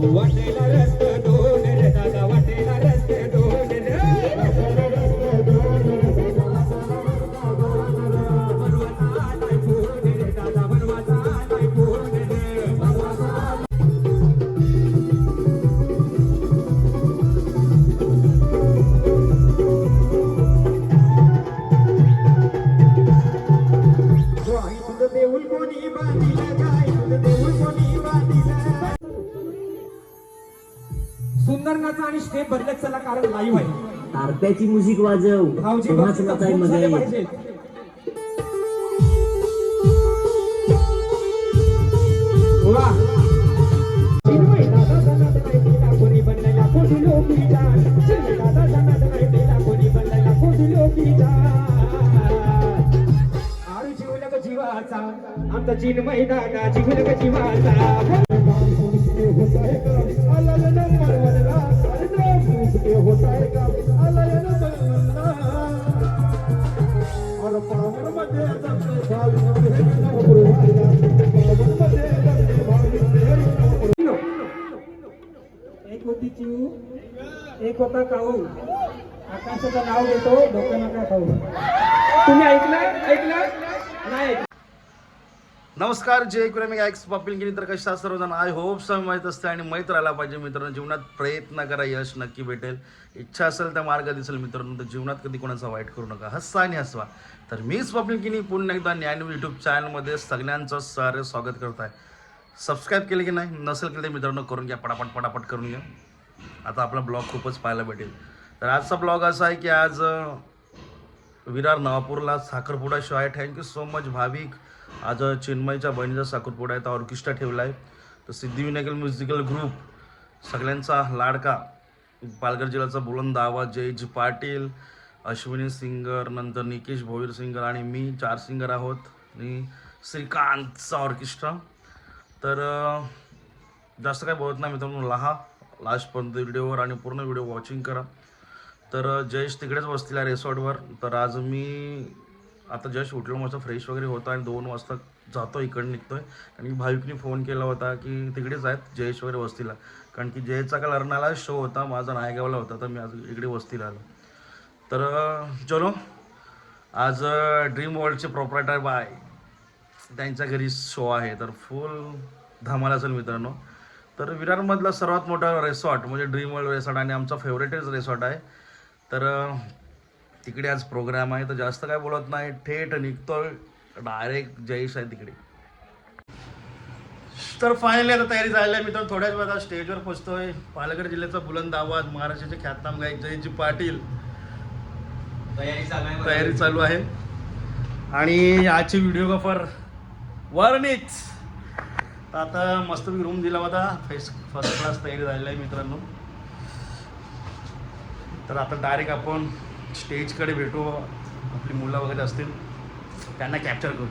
वाटेला रस्त दोन रे दादा वाटेला रस्त दोन रे बनवाचा आलाय फोन रे दादा बनवाचा आलाय फोन रे देऊळ कोणी बांधिलं काय तुझं देऊळ कोणी बांधिलं सुंदर नाचा आणि स्टेप बदलत चला कारण लाईव्ह आहे तारप्याची म्युझिक वाजव भाऊजी तेव्हाच नाचाय मजा येईल वा चिन्मय दादा जनात नाही तिला कोणी बनलेला कोणी लोकी जाण चिन्मय दादा जनात नाही तिला कोणी बनलेला कोणी लोकी जाण आरू जीवलग जीवाचा आमचा चिन्मय दादा जीवलग जीवाचा होता है का अलग नंबर वरला अरे पूछते होता है का अलग नंबर वरला और पावर मध्ये जगते भाव मध्ये नवरो वाला पावर मध्ये जगते भाव एक होती चिऊ एक होता काऊ आकाशाचं नाव घेतो डोकं नका खाऊ तुम्ही ऐकलं नाही नमस्कार जय कुरेमी एक्स पापील तर कशा सर्वजण आय होप सम माहीत असते आणि माहीत राहायला पाहिजे मित्रांनो जीवनात प्रयत्न करा यश नक्की भेटेल इच्छा असेल तर मार्ग दिसेल मित्रांनो तर जीवनात कधी कोणाचा वाईट करू नका हसा आणि हसवा तर मीच पापील पुन्हा एकदा ज्ञान यूट्यूब चॅनलमध्ये सगळ्यांचं सारे स्वागत करत आहे सबस्क्राईब केले की नाही नसेल केले मित्रांनो करून घ्या पटापट करून घ्या आता आपला ब्लॉग खूपच पाहायला भेटेल तर आजचा ब्लॉग असा आहे की आज विरार नवापूरला साखरपुडा शो आहे थँक्यू सो मच भाविक आज चिन्मयच्या बहिणीचा साखरपुडा आहे तर ऑर्केस्ट्रा ठेवला आहे तर सिद्धिविनायक म्युझिकल ग्रुप सगळ्यांचा लाडका पालघर जिल्ह्याचा बुलंद आवाज जयजी पाटील अश्विनी सिंगर नंतर निकेश भोईर सिंगर आणि मी 4 सिंगर आहोत आणि श्रीकांतचा ऑर्केस्ट्रा तर जास्त काय बोलत नाही मित्रांनो लास्टपर्यंत व्हिडिओवर आणि पूर्ण व्हिडिओ वॉचिंग करा तर जयेश तिकडेच बसलेला रिसॉर्टवर तर आज मी आता जस्ट उठलो मस्त फ्रेश वगैरे होता आणि 2 वाजता जातो इकडे निघतोय आणि भाविकने फोन केला होता की तिकडेच आहेत जयेश वगैरे वस्तीला कारण की जयेशचा काल अर्नाला शो होता माझा नायगावला होता तर मी आज इकडे वस्तीला आलो तर चलो आज ड्रीम वर्ल्डचे प्रॉपरायटर बाय त्यांच्या घरी शो आहे तर फुल धमाल असेल मित्रांनो तर विरारमधला सर्वात मोठा रिसॉर्ट म्हणजे ड्रीम वर्ल्ड रिसॉर्ट आणि आमचा फेवरेटच रिसॉर्ट आहे तर तिकडे आज प्रोग्राम आहे तर जास्त काय बोलत नाही थेट निघतोय डायरेक्ट जयेश आहे तिकडे तर फायनली आता तयारी झाली आहे मित्रांनो थोड्याच वेळात स्टेजवर पोहोचतोय पालघर जिल्ह्याचा बुलंद आवाज महाराष्ट्राचे ख्यातनाम गायक जयजी पाटील तयारी चालू आहे आणि आजची व्हिडिओग्राफर वर्णित तर आता मस्त मी रूम दिला होता फर्स्ट क्लास तयारी झालेली आहे मित्रांनो तर आता डायरेक्ट आपण स्टेजकडे भेटू आपली मुलं वगैरे असतील त्यांना कॅप्चर करू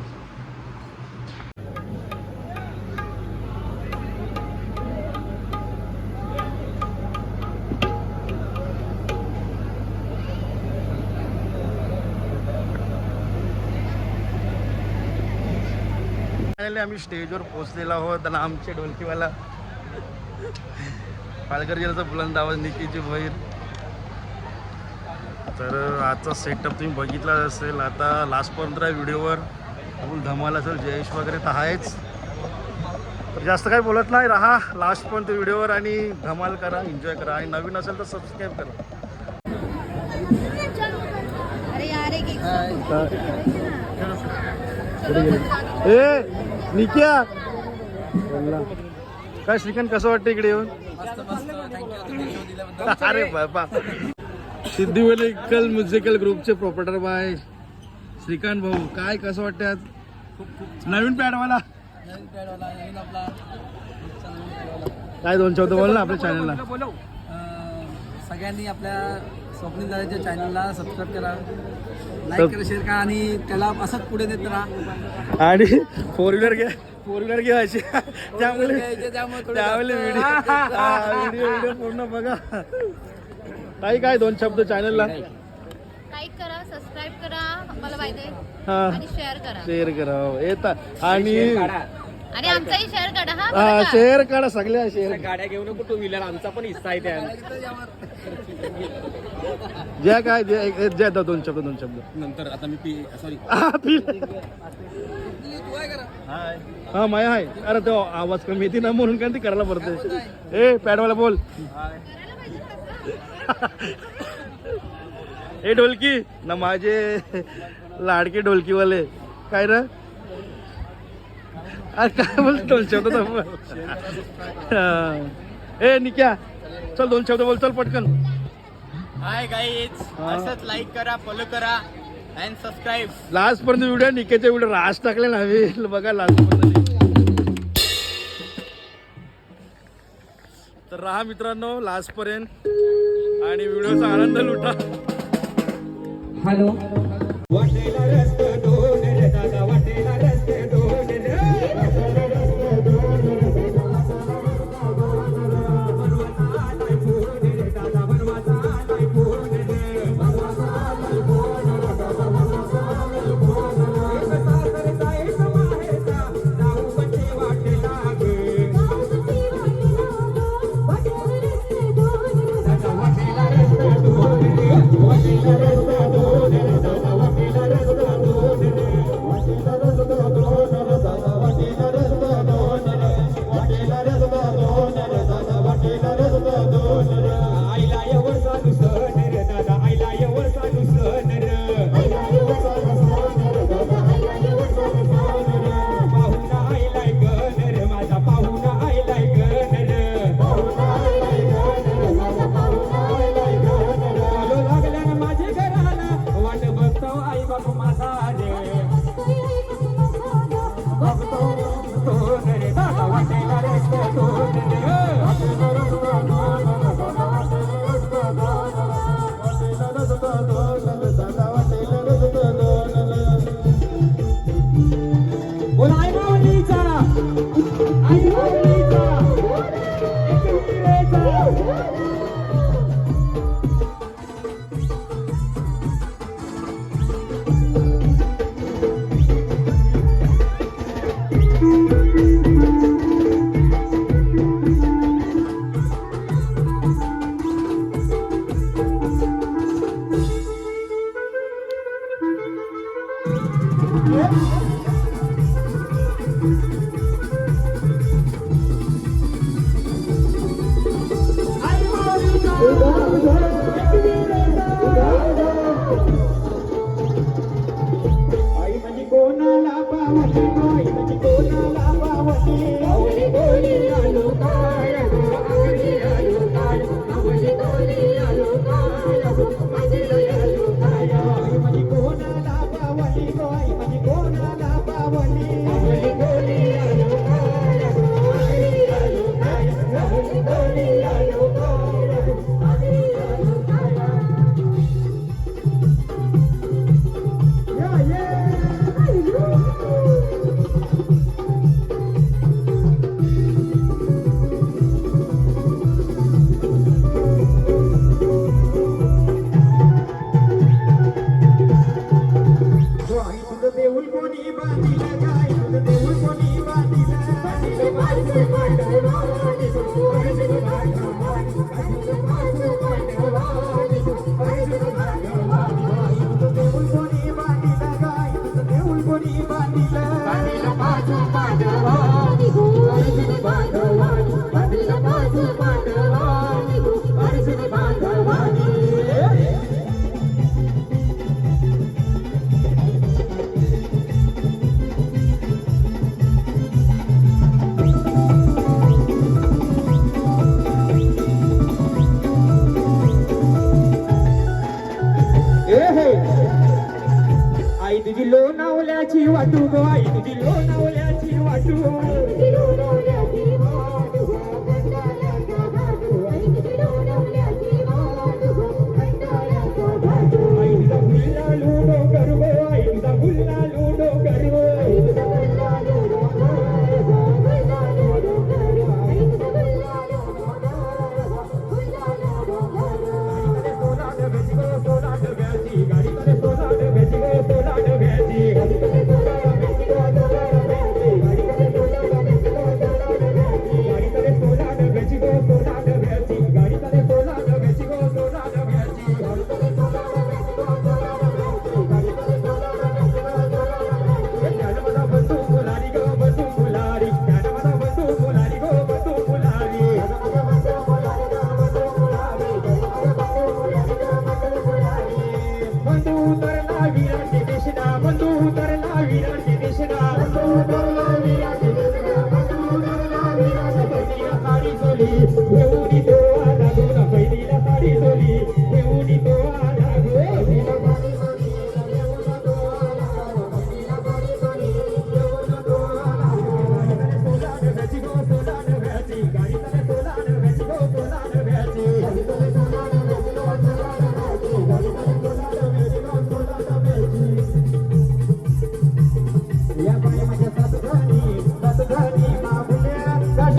आम्ही स्टेजवर पोहोचलेलो आहोत आणि आमचे ढोलकीवाला पालघर जिल्ह्याचा बुलंद आवाज निकीची बहीर तर आजचा सेटअप तुम्ही बघितला असेल आता लास्टपर्यंत व्हिडिओवर फुल धमाल असेल जयेश वगैरे तर आहेच तर जास्त काही बोलत नाही राहा लास्टपर्यंत व्हिडिओवर आणि धमाल करा एन्जॉय करा आणि नवीन असेल तर सबस्क्राईब करा निक्या काय श्रीकांत कसं वाटतं इकडे येऊन अरे बाबा सिद्धिविनायक म्युझिकल ग्रुपचे प्रॉपरायटर बाय श्रीकांत भाऊ काय कसं वाटतं आज नवीन पॅडवाला काय 2 शब्द बोल ना आपल्या चॅनलला सगळ्यांनी आपल्या स्वप्नील दादाच्या चॅनलला सबस्क्राईब करा लाईक करा शेअर करा आणि त्याला असंच पुढे नेत राहा आणि 4 व्हीलर घ्यायची त्यामुळे व्हिडिओ पूर्ण बघा काय 2 शब्द चॅनलला लाईक करा सबस्क्राईब करा मला माहिती हा आणि शेअर करा शेअर करा येतात आणि आणि आमचाही शेअर काढा हा हा बरं का? शेअर काढा सगळ्या शेअर गाड्या घेऊ नको टू व्हीलर आमचा पण हिस्सा आहे त्या ज्या काय ज्या दोन शब्द नंतर आता मी सॉरी हा माया आहे. अरे तो आवाज कमी येते ना म्हणून काय ते करायला पडते. ए पॅडवाला बोल. ए ढोलकी ना माझे लाडके ढोलकीवाले काय रे अरे काय बोल दोन शब्द ए निक्या चल दोन शब्द बोल चल पटकन. हाय गाईज असंच लाईक करा फॉलो करा अँड सबस्क्राईब. लास्ट पर्यंत व्हिडिओ निकेचे व्हिडिओ रास टाकले ना हवे बघा लास्ट पर्यंत. तर राहा मित्रांनो लास्ट पर्यंत आणि व्हिडिओचा आनंद लुटा. हॅलो वाटेला रस्ते दोन रे दादा वाटेला रस्ते दोन रे बनवाचा आलाय फोन रे दादा बनवाचा आलाय फोन रे कसा करता येत माहेरचा जाऊ बटे वाटेला गे दादा वाटेला रस्ते दोन रे वाटेला रस्ते दोन रे दादा वाटेला रस्ते दोन रे वाटेला रस्ते दोन रे दादा वाटेला रस्ते दोन रे वाटेला रस्ते दोन रे दादा वाटेला रस्ते दोन रे आईला एवढ साधू सन रे दादा आईला एवढ साधू सन रे आईला एवढ साधू सन रे दादा आईला एवढ साधू सन रे पाहुणा आईलाय गन रे माझा पाहुणा आईलाय गन रे पाहुणा आईलाय गन रे माझा पाहुणा आईलाय गन रे बोलू लागल्या ना माझे घराला वाट बघतो आई बाबू माझा रे बघतो दोन रे दादा वाटेला रस्ते दोन रे वाटेला रस्ते दोन रे दादा वाटेला रस्ते दोन रे वाटेला रस्ते दोन रे दादा वाटेला रस्ते दोन रे बोल आई माऊलीचा आई माऊलीचा एकविरेचा आई माऊलीचा आई म्हणजे कोणाला पावली आई म्हणजे कोणाला पावली पावली बोली आलो काय आवली आलो काय आवली बोली आलो काय आवली आलो काय आई म्हणजे कोणाला पावली आई म्हणजे कोणाला पावली आवली बोली आलो काय आवली आलो काय आवली बोली आलो काय आवली आलो काय Yeah, yeah. आई तुझं देऊळ कोणी बांधिलं गाय तुझं देऊळ कोणी बांधिलं बांधिलं माझं पांडवानी माझं पांडवानी माझं पांडवानी माझं पांडवानी आई तुझं देऊळ कोणी बांधिलं गाय तुझं देऊळ कोणी बांधिलं बांधिलं माझं पांडवानी माझं पांडवानी बांधिलं माझं पांडवानी माझं पांडवानी आई तुझी लोणावल्याची वाटू गो आई तुझी लोणावल्याची वाटू आई तुझा गुल्ला लुडो करवो आई तुझा गुल्ला लुडो करवो सोना डब्याची गो सोना डब्याची गाडी मध्ये सोना डब्याची गो सोना डब्याची गाडी मध्ये सोना डब्याची गो सोना डब्याची गाडी मध्ये सोना घेऊन तो आला गो पहिलीला साडी चोली घेऊन तो आला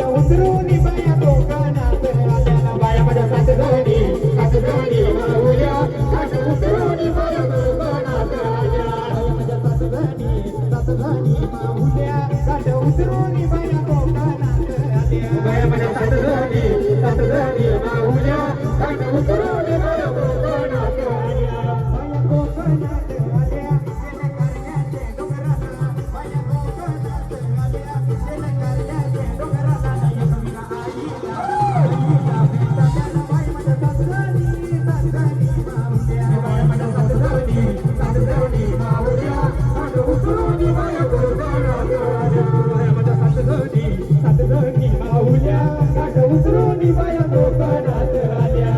उतरून बाया कोकणात आल्या बाया माझ्या सात जणी माऊल्या उतरून बाया कोकणात आल्या माझ्या सात जणी माऊल्या उतरून बाया कोकणात आल्या बाया माझ्या सात जणी माऊल्या उतरून बाया कोकणात आल्या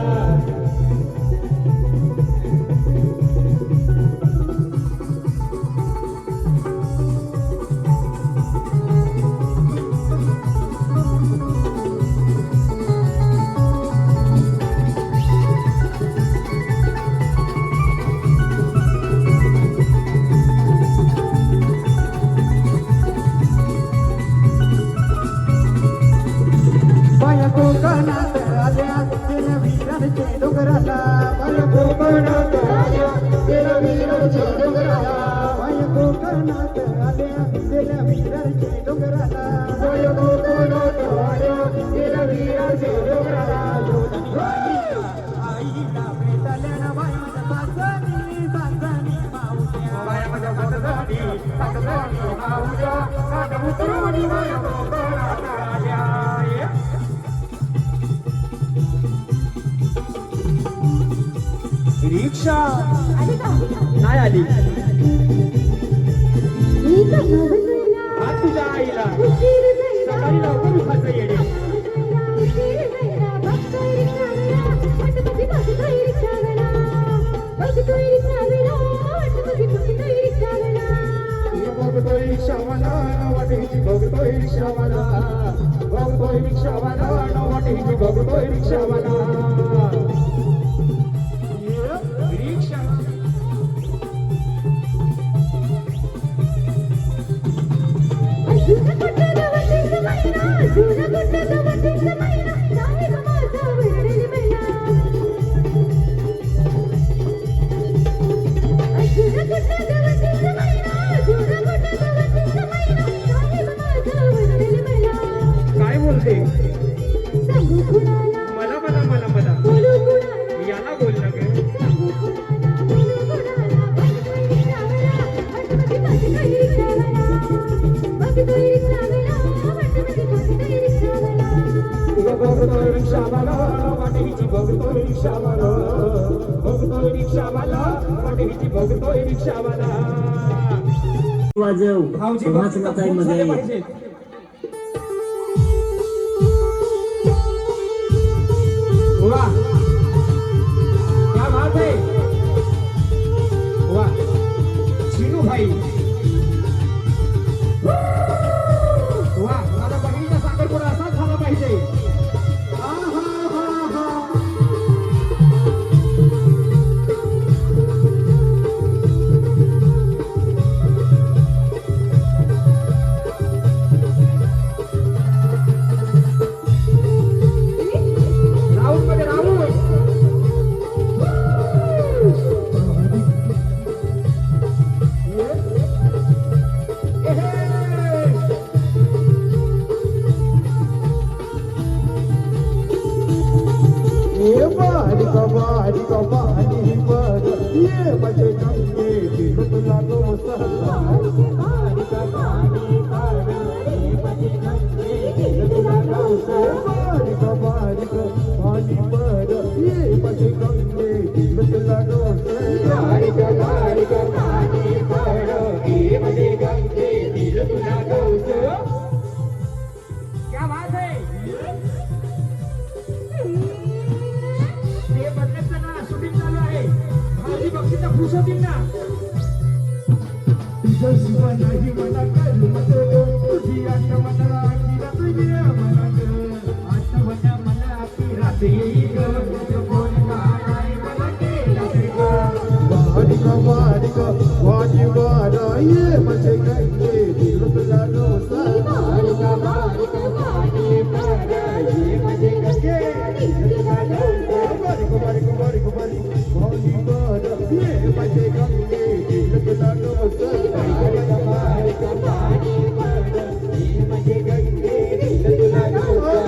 बाया कोकणात आल्या करण्याचे डोंगराला बाया कोकणात आल्या करण्याचे डोंगराला बाया कोकणात आल्या गेल्या वीरांचे डोंगराला बाया कोकणात आल्या गेल्या वीरांचे डोंगराला बाया कोकणात आल्या गेल्या वीरांचे डोंगराला बाया कोकणात आल्या गेल्या वीरांचे डोंगराला आईला भेटायला ना बाई माझ्या सासणी माऊल्या बाया माझ्या सासणी माऊल्या उतरून बाया कोकणात आल्या रिक्षा नाही आली तुझ्या आईला सकाळी लवकर उठायचं येणे बघतोय रिक्षावाला वाटेची बघतोय रिक्षावाला बघतोय रिक्षावाला वाटेची बघतोय रिक्षावाला काय बोलते मला मला मला मला याला बोल ना ग बघतोय रिक्षावाला वाटेची बघतोय रिक्षावाला बघतोय रिक्षावाला वाटेची बघतोय रिक्षावाला वाजव तेव्हाच मजा मध्ये वाह क्या बात है वाह चिनू भाई वाह माझा बहिणीचा साखरपुडा असाच झाला पाहिजे औषधींना तुझ्याशिवाय नाही मला करमत तुझी आठवण आखीरात ये मनात आठवण मला आखीरात येईल कोण काय मला केलं वाडिका वाडिका वाडी वाडा ये म्हणजे गंगे दिलतला रोसा वाडिका वाडिका वाडी वाडा ये म्हणजे गंगे दिलतला रोसा वाडिका वाडिका वाडिका वाडी वाडा ये म्हणजे गंगे दिलतला रोसा वाडिका वाडिका वाडी वाडा ये म्हणजे गंगे दिलतला रोसा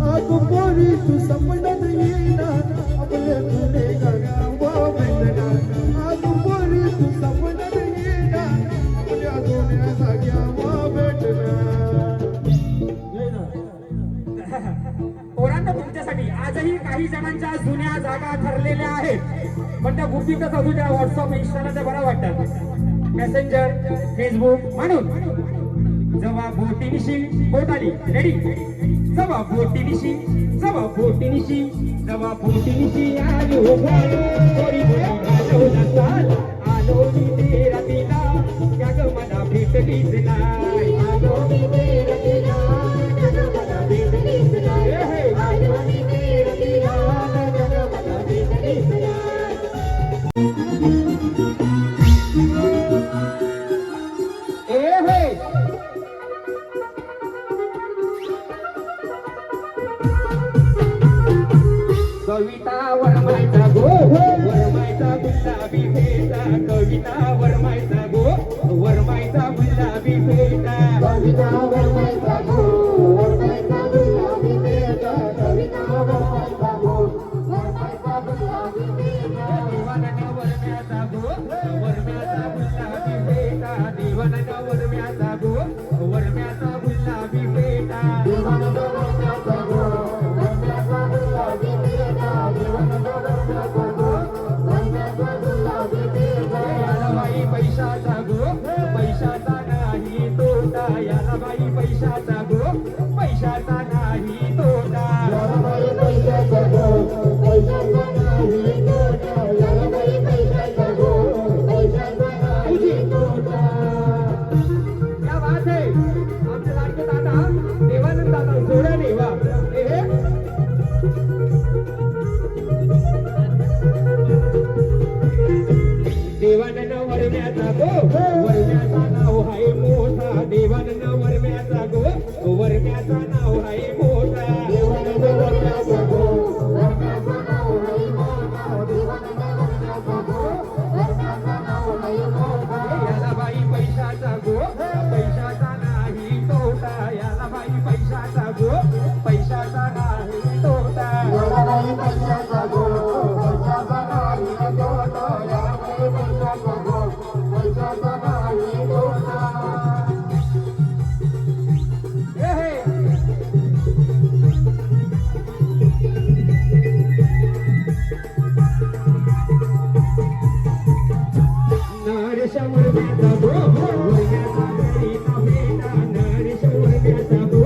आगो पोरी तू समजत येईना आपले तुने गंगा भेटना आगो पोरी तू समजत येईना आपल्या दोन्या जाग्या भेटना पोरांना तुमच्यासाठी आजही काही जणांच्या जुन्या जागा ठरलेल्या आहेत पण त्या गुपितच असू त्या व्हॉट्सअप इंस्टाला त्या बऱ्या वाटतात मेसेंजर फेसबुक म्हणून जेव्हा बोटीनिशी बोट आली रेडी जेव्हा बोटीनिशी आलो पोरी आलो नसाल आलो मी तेरा तिला या ग मला भेटलीच नाही आलो मी तेरा तिला या ग मला भेटलीच नाही आलो मी तेरा तिला या ग मला भेटलीच नाही ए हे कविता वरमायचा गो वरमायचा गुलाबी फेटा कविता वरमायचा गो वरमायचा गुलाबी फेटा कविता वरमायचा गो वरमायचा गुलाबी फेटा कविता वरमायचा गो वरमायचा गुलाबी फेटा दिवाना वरम्याचा गो वरम्याचा गुलाबी फेटा दिवाना वरम्याचा गो वरम्याचा गुलाबी फेटा दिवाना वरम्याचा गो वरम्याचा गुलाबी फेटा याला बाई पैशाचा गो पैशाचा नाही तोटा याला बाई पैशाचा गो पैशाचा नाही तोटा याला बाई पैशाचा गो पैशाचा नाही तोटा याला बाई पैशाचा गो पैशाचा नाही तोटा क्या बात है आमचे लाडके दादा देवानंद दादा जोड्या देवा देवानंद वरम्याचा गो वरम्याचा नाव हाय मोठा देवानंद वरम्याचा गो वरम्याचा नाव हाय मोठा देवानंद वरम्याचा गो वरम्याचा नाव हाय मोठा देवानंद वरम्याचा गो वरम्याचा नाव हाय मोठा याला बाई पैशाचा गो पैशाचा नाही तोटा याला बाई पैशाचा गो पैशाचा नाही तोटा याला बाई पैशाचा गो पैशाचा नाही तोटा याला बाई पैशाचा गो पैशाचा नाही तोटा हे नरेश वरम्याचा गो वरम्याचा दरीचा फेटा नरेश वरम्याचा गो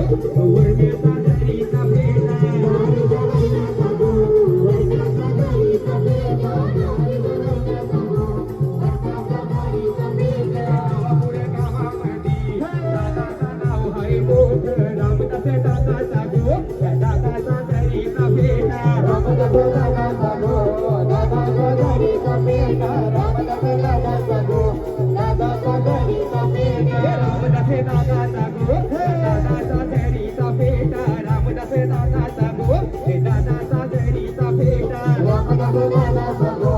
वरम्याचा दरीचा फेटा नरेश वरम्याचा गो वरम्याचा दरीचा फेटा नरेश वरम्याचा गो वरम्याचा दरीचा फेटा गावापुढे गावामध्ये दादाचं नाव हाय मोठं रामदास दादाचा गो दादाचा दरीचा फेटा रामदास दादाचा गो दादाचा दरीचा फेटा रामदास दादाचा गो दादाचा दरीचा फेटा रामदास दादाचा गो दादाचा दरीचा फेटा रामदास दादाचा गो दादाचा दरीचा फेटा रामदास दादाचा गो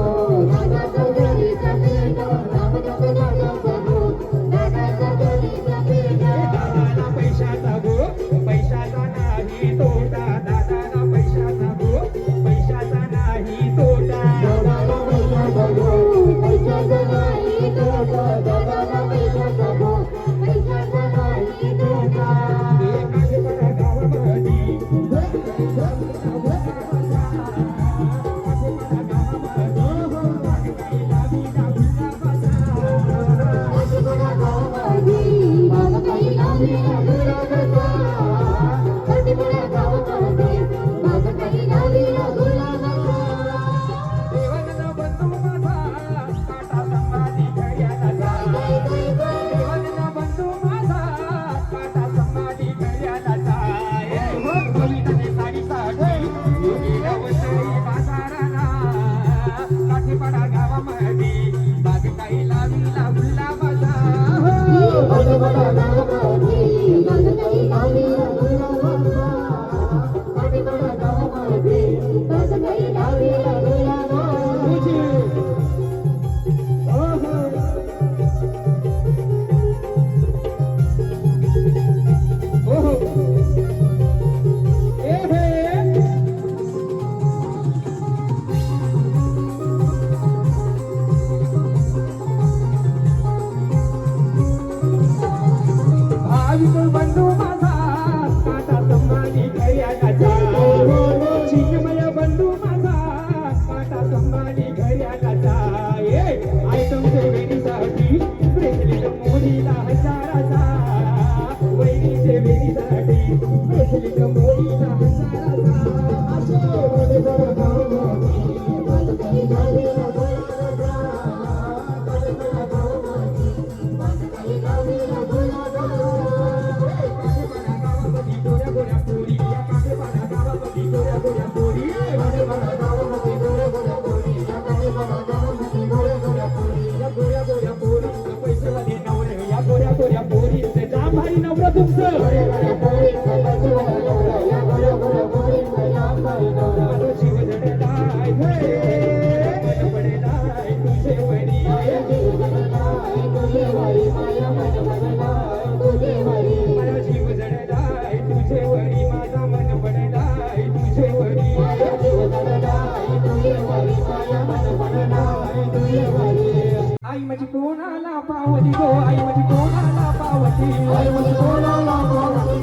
दादाचा दरीचा फेटा रामदास दादाचा गो दादाचा दरीचा फेटा दादाला पैशाचा गो पैशाचा नाही तोटा दादाला पैशाचा गो पैशाचा नाही तोटा दादाला पैशाचा गो पैशाचा नाही तोटा दादाला पैशाचा गो पैशाचा नाही तोटा एकाच गावामध्ये Bye. भाविक बंधू माझा काटा संभाजी घर्याचा चिन्मय बंधू माझा काटा संभाजी घर्याचा आई तुमच्या वेणीसाठी ब्रेसलेट मोडीला हजाराचा वहिनीचे वेणीसाठी ब्रेसलेट मोडीला भारी नवरा तुमचं जीव जडलाय मन पडलाय तुझे वरी मला जीव जडलाय तुझे वरी माझा मन पडलाय तुझे वरी आई माझी कोणाला पावली गो आई माझी कोणाला पावती आई माझी कोणाला पावती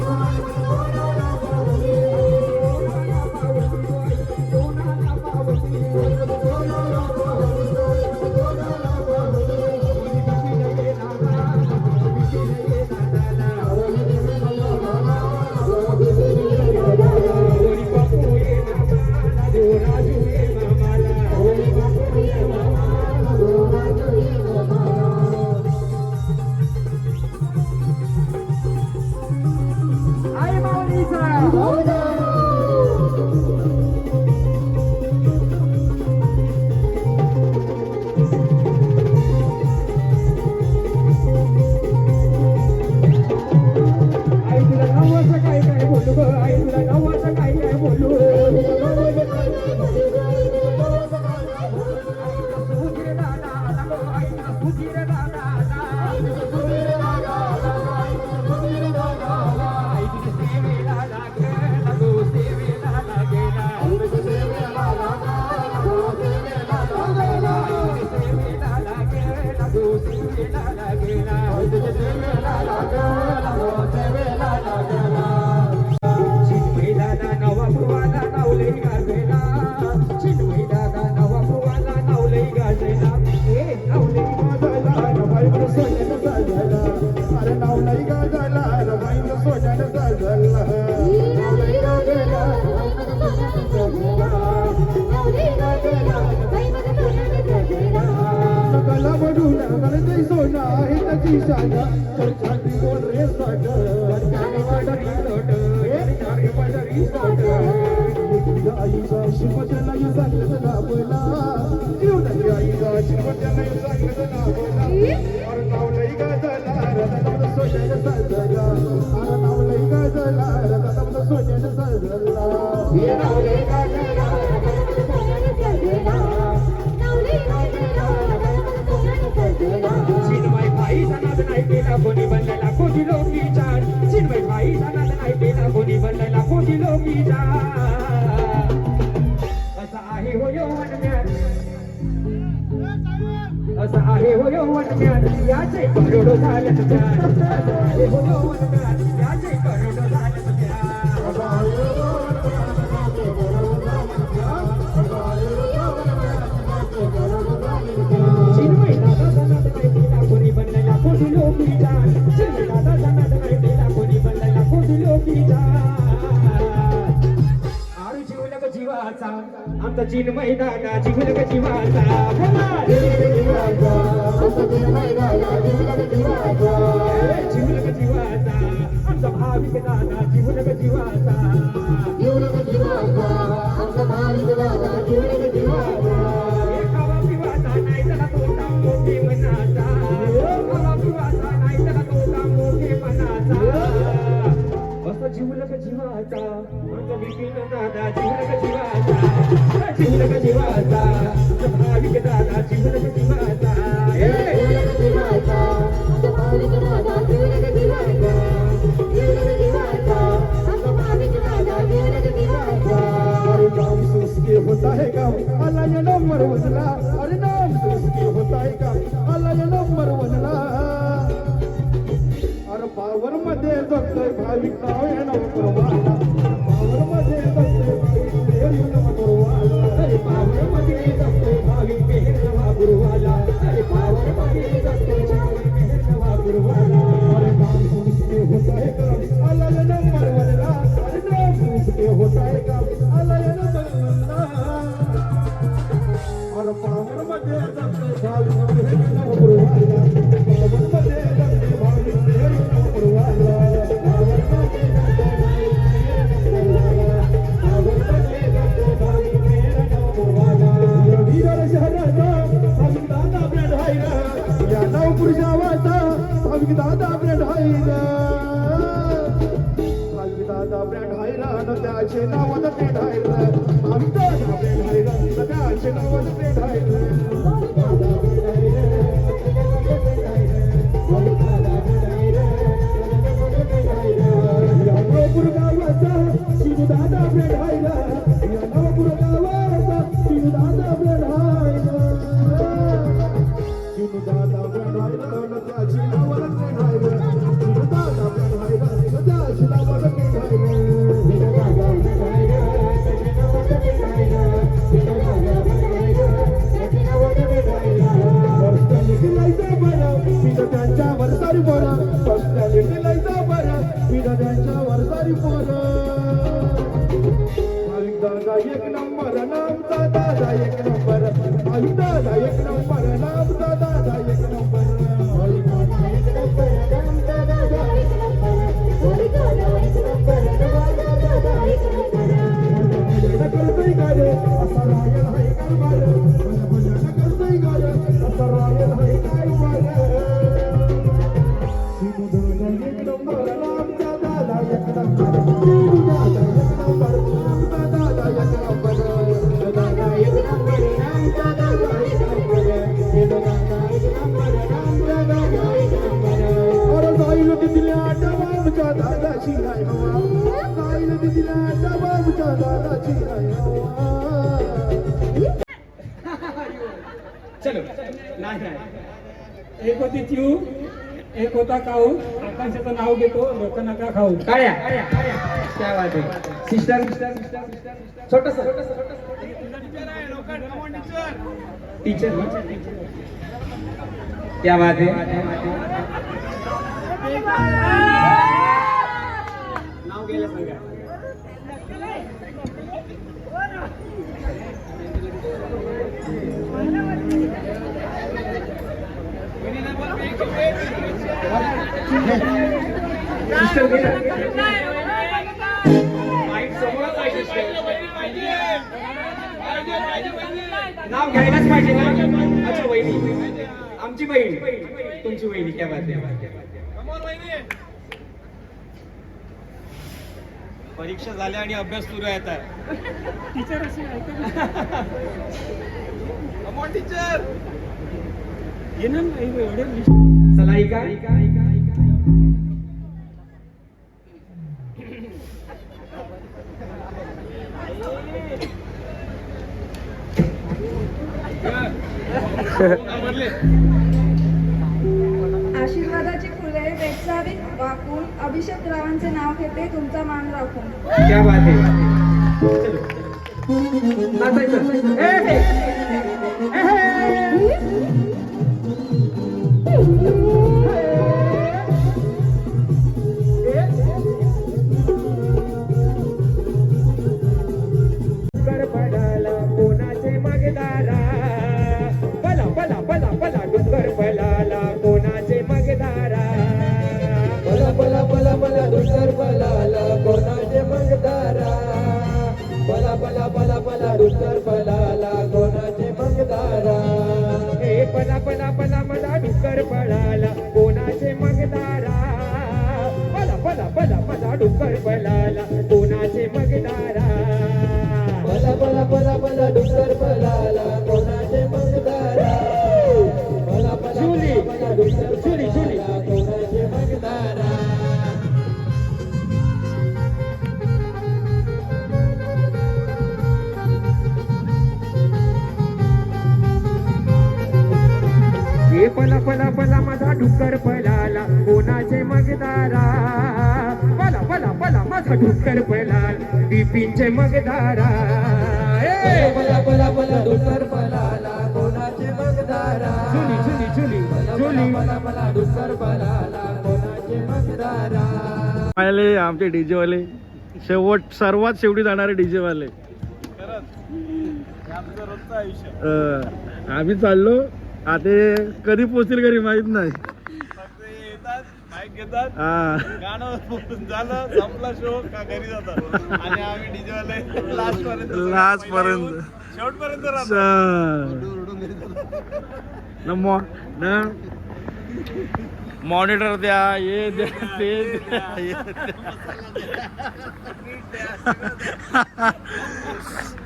कोणी बनलेला कोटी लोकीचा चिन्मय भाई जाणार नाही बेला कोणी बनलेला कोटी लोकीचा असा आहे हो यौवन म्यान असा आहे हो यौवन म्यान याचे करोडो झाल्यात प्यार असा आहे हो यौवन म्यान याचे करोडो झाल्यात चिन्मय दादा जाणार नाही बेला कोणी बनलेला कोटी लोकीचा चिन्मय दादा जाणार नाही बेला कोणी बनलेला कोटी लोकीचा आरू जीवलग जीवाचा आमचा चिन्मय दादा जीवलग जीवाचा जीवलग जीवाचा आमचा भाविक दादा जीवलग जीवाचा खावा पिवाचा नाही त्याला तोटा मोठे मनाचा खावा पिवाचा नाही त्याला तोटा मोठे मनाचा असं जीवलग जीवाचा आमचा बिपिन दादा जीवलग जीवाचा जीवलग जीवाचा भाविक दादा जीवलग जीवाचा होता है काम अल्लाह ये नंबर वजला अरे नाम सुसके होता है काम अल्लाह ये नंबर वजला और पावर मध्ये मध्ये जगतोय भाविक नाव या नवकुरवाला पावर मध्ये जगतोय भाविक देव नवकुरवाला अरे पावर मध्ये जगतोय भाविक मेहर नवा गुरुवाला अरे पावर मध्ये जगतोय भाविक मेहर नवा गुरुवाला अरे काम पुरुषके होता है काम अलग नंबर वनला अरे नाम पुरुषके होता है काम अलग नंबर वनला अरे पावर मध्ये जगतोय भाविक मेहर नवकुरवाला पावर मध्ये जगतोय भाविक मेहर नवकुरवाला पावर मध्ये जगतोय भाविक मेहर नवा गुरुवाला वीर शहराचा भाविक दादा ब्रँड हायला या नवपुरुषावाचा भाविक दादा ब्रँड हायला भाविक दादा ब्रँड हायला न त्याचे नावाचं ब्रँड हायला भाविक दादा ब्रँड हायला न त्याचे नावाचं ब्रँड हायला या नवपूर गावाचा शिव दादा ब्रँड हायला या नवपूर गावाचा शिव दादा ब्रँड हायला शिव दादा ब्रँड हायला न त्याची नावाचं ब्रँड हायला शिव दादा ब्रँड हायला न त्याची नावाचं ब्रँड त्यांच्या वरसारी बोला पर्सनॅलिटी बरा पिढा त्यांच्या वरसारी बोला भाविक दादा एक नंबर नामचा दादा एक नंबर भाविक दादा एक नंबर नामचा दादा एक नंबर करतोय का रे असा रायल हाय कारभार भजन करतोय का रे असा रायल हाय कारभार शिव दादा एक नंबर नामचा दादा एक नंबर शिव दादा एक नंबर नामचा दादा एक नंबर दादा एक नंबर नामचा दादा एक नंबर शिव दादा एक नंबर नामचा दादा एक नंबर और जाईल दिल्या डबामच्या दादाची हाय हवा जाईल दिल्या डबामच्या दादाची हाय हवा चलो नाही एक होती चिऊ एक होता काऊ आकांक्षाचं नाव घेतो लोक नका खाऊ काळ्या क्या बात आहे सिस्टर छोटस टीचर क्या बात आहे नाव गेलं सांगा नाव घ्यायलाच पाहिजे ना अच्छा वहिनी आमची बहीण तुमची वहिनी क्या बात आहे परीक्षा झाल्या आणि अभ्यास सुरू आहे आता टीचर अशी टीचर चला ऐका आशीर्वादाची फुले वेचावी वाकून अभिषेक रावांचे नाव घेते तुमचा मान राखून क्या बात है नाचायचं पडाला कोणाचे मगदारा बला बला बला बला डुंगर पलाला कोणाचे मगदारा बला बला बला बला डुंगर पलाला कोणाचे मगदारा बला बला बला बला डुंगर पलाला कोणाचे मगदारा हे बला बला बला बला डुंगर पलाला कोणाचे मगदारा बला बला बला बला डुंगर पलाला कोणाचे मगदारा बला बला बला बला डुंगर पलाला कोणाचे मगदारा बला बला बला डुंगर पलाला कोणाचे मगदारा हे पला पला पला माझा डुंगर पलाला कोणाचे मगदारा डुक्कर पळाल बिपिनचे मगधारा बला बला बला डुक्कर पळाला कोणाचे मगदारा झुली झुली झुली झुली बला बला डुक्कर पळाला कोणाचे मगदारा आले आमचे डीजे वाले सर्वात शेवटी जाणारे डीजे वाले आम्ही चाललो आता कधी पोहोचतील घरी माहित नाही हा गाणं झालं संपला शो का घरी जातात आणि आम्ही डीजे वाले लास्ट पर्यंत शेवटपर्यंत मॉनिटर द्या ये द्या ते द्या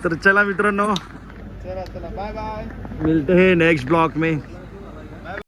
तर चला मित्रांनो चला चला बाय बाय मिलते हैं नेक्स्ट ब्लॉग में